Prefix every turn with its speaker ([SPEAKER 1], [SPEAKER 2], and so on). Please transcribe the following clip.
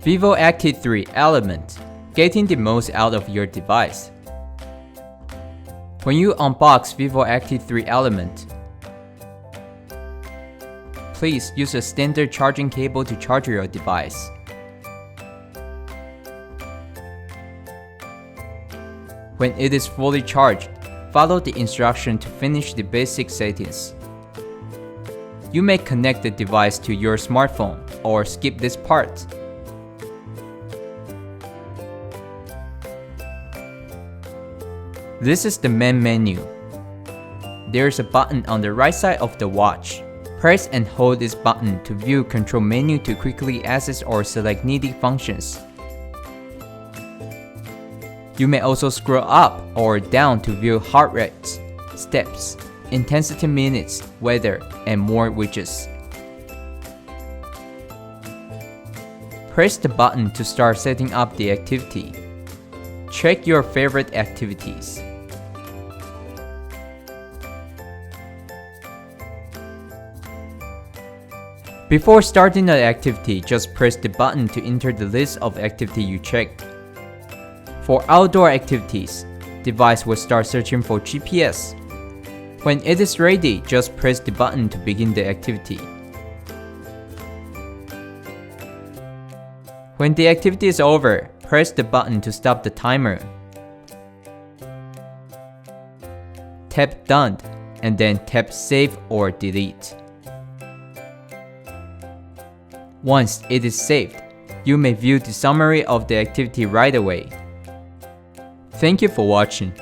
[SPEAKER 1] vívoactive 3 element, getting the most out of your device. When you unbox vívoactive 3 element, please use a standard charging cable to charge your device. When it is fully charged, follow the instruction to finish the basic settings. You may connect the device to your smartphone or skip this part. This is the main menu. There is a button on the right side of the watch. Press and hold this button to view control menu to quickly access or select needed functions. You may also scroll up or down to view heart rates, steps, intensity minutes, weather, and more widgets. Press the button to start setting up the activity. Check your favorite activities. Before starting the activity, just press the button to enter the list of activity you checked. For outdoor activities, device will start searching for GPS. When it is ready, just press the button to begin the activity. When the activity is over, press the button to stop the timer. Tap Done, and then tap Save or Delete. Once it is saved, you may view the summary of the activity right away. Thank you for watching.